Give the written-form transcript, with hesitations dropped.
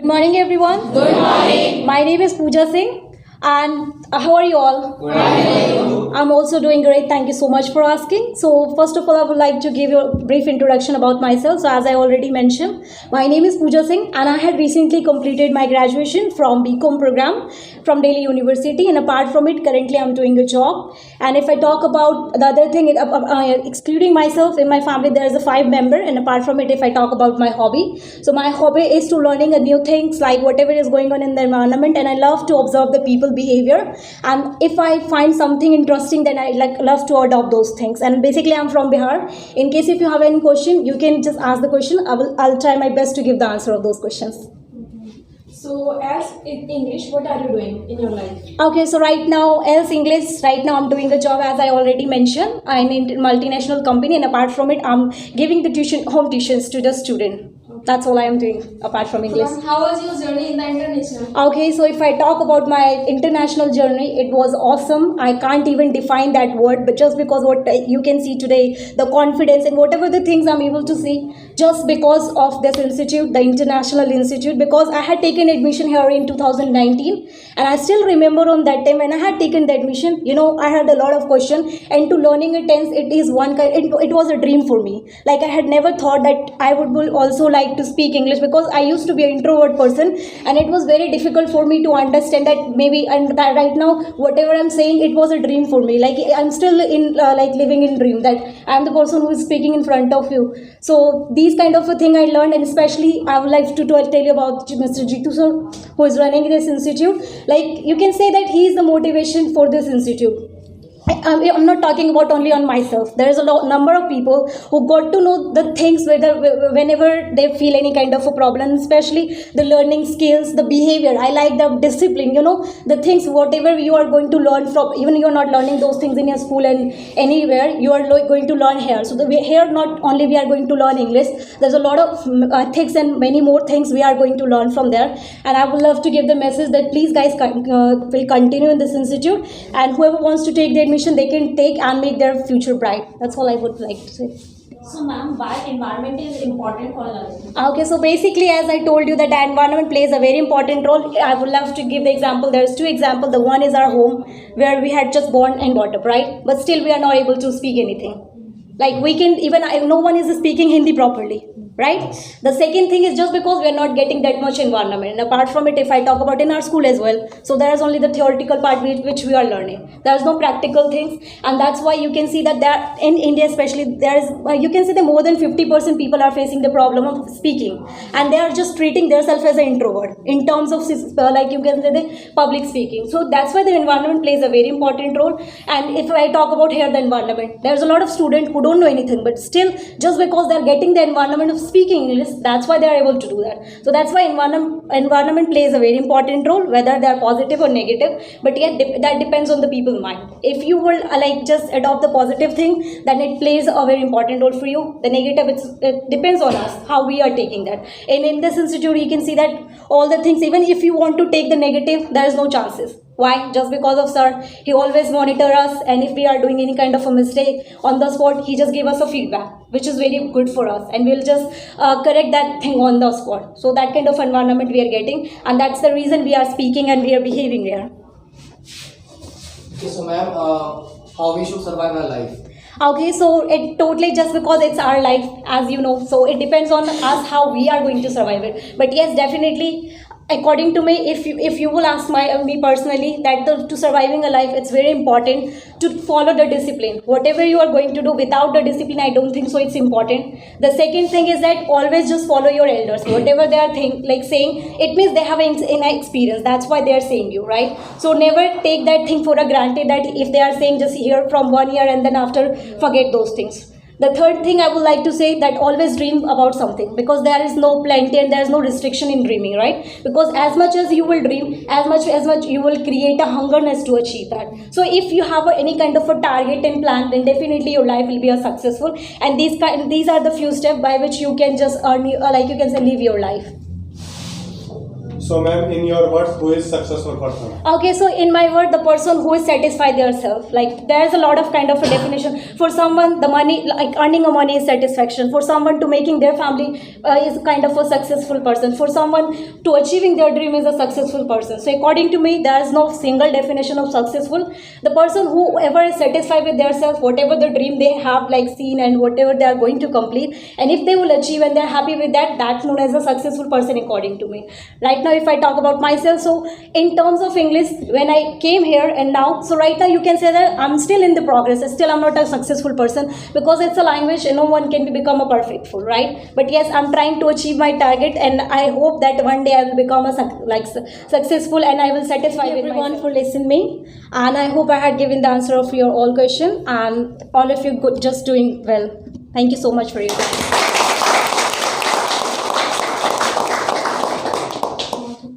morning, everyone. Good morning. My name is Pooja Singh. And how are you all? Good morning. I'm also doing great. Thank you so much for asking. So, first of all, I would like to give you a brief introduction about myself. So, as I already mentioned, my name is Pooja Singh, and I had recently completed my graduation from BCom program from Delhi University. And apart from it, currently I'm doing a job. And if I talk about the other thing, excluding myself, in my family there is a 5-member. And apart from it, if I talk about my hobby, so my hobby is to learning a new things, like whatever is going on in the environment, and I love to observe the people behavior, and if I find something interesting, then I love to adopt those things. And basically I'm from Bihar. In case if you have any question, you can just ask the question. I'll try my best to give the answer of those questions. So, as in English, what are you doing in your life? Okay, so right now, else English, right now I'm doing a job, as I already mentioned. I'm in a multinational company, and apart from it, I'm giving the home tuitions to the student. That's all I am doing apart from English. So, how was your journey in the international? Okay, so if I talk about my international journey, it was awesome. I can't even define that word, but just because what you can see today, the confidence and whatever the things I'm able to see, just because of this institute, the International Institute, because I had taken admission here in 2019, and I still remember on that time when I had taken the admission, I had a lot of questions, and to learning a tense, it is one kind, it was a dream for me. Like I had never thought that I would also like to speak English, because I used to be an introvert person, and it was very difficult for me to understand that maybe, and that right now whatever I'm saying, it was a dream for me. Like I'm still in living in dream that I'm the person who is speaking in front of you. So these kind of a thing I learned, and especially I would like to tell you about Mr. Jitu sir, who is running this institute. Like you can say that he is the motivation for this institute. I'm not talking about only on myself. There is a number of people who got to know the things whenever they feel any kind of a problem, especially the learning skills, the behavior. I like the discipline, the things, whatever you are going to learn from, even you're not learning those things in your school and anywhere, you are going to learn here. So here not only we are going to learn English, there's a lot of ethics and many more things we are going to learn from there. And I would love to give the message that please guys will continue in this institute, and whoever wants to take the admission, they can take and make their future bright. That's all I would like to say. So ma'am, why environment is important for learning? Okay, so basically as I told you that the environment plays a very important role. I would love to give the example. There's 2 examples. The one is our home, where we had just born and brought up, right? But still we are not able to speak anything. Like we can, even no one is speaking Hindi properly, right? The second thing is just because we are not getting that much environment. And apart from it, if I talk about in our school as well, so there is only the theoretical part which we are learning. There is no practical things, and that's why you can see that there in India especially, there is you can see that more than 50% people are facing the problem of speaking, and they are just treating themselves as an introvert in terms of like you can say the public speaking. So that's why the environment plays a very important role. And if I talk about here the environment, there's a lot of students who don't know anything, but still just because they're getting the environment of speaking English, that's why they are able to do that. So that's why environment plays a very important role, whether they are positive or negative. But yet that depends on the people's mind. If you will like just adopt the positive thing, then it plays a very important role for you. The negative, it depends on us how we are taking that. And in this institute, you can see that all the things, even if you want to take the negative, there is no chances. Why? Just because of sir, he always monitor us, and if we are doing any kind of a mistake on the spot, he just give us a feedback, which is very good for us, and we'll just correct that thing on the spot. So that kind of environment we are getting, and that's the reason we are speaking and we are behaving here. Okay, so ma'am, how we should survive our life? Okay, so it totally just because it's our life, as you know, so it depends on us how we are going to survive it. But yes, definitely, according to me, if you will ask me personally, that to surviving a life, it's very important to follow the discipline. Whatever you are going to do without the discipline, I don't think so it's important. The second thing is that always just follow your elders. Whatever they are saying, it means they have an experience. That's why they are saying you, right? So never take that thing for granted that if they are saying just hear from 1 year and then after forget those things. The third thing I would like to say that always dream about something, because there is no plenty and there is no restriction in dreaming, right? Because as much as you will dream, as much you will create a hungerness to achieve that. So if you have any kind of a target and plan, then definitely your life will be a successful. And these are the few steps by which you can just earn, like you can say, live your life. So ma'am, in your words, who is successful person? Okay, so in my word, the person who is satisfied themselves. Like there's a lot of kind of a definition. For someone, the money, like earning a money is satisfaction. For someone to making their family is kind of a successful person. For someone to achieving their dream is a successful person. So according to me, there is no single definition of successful. The person whoever is satisfied with themselves, whatever the dream they have like seen and whatever they are going to complete, and if they will achieve and they're happy with that, that's known as a successful person according to me. Right now, if I talk about myself, so in terms of English, when I came here and now, so right now you can say that I'm still in the progress. Still, I'm not a successful person because it's a language and no one can become a perfect fool, right? But yes, I'm trying to achieve my target, and I hope that one day I will become a successful and I will satisfy everyone for listening me. And I hope I had given the answer of your all question, and all of you just doing well. Thank you so much for your time.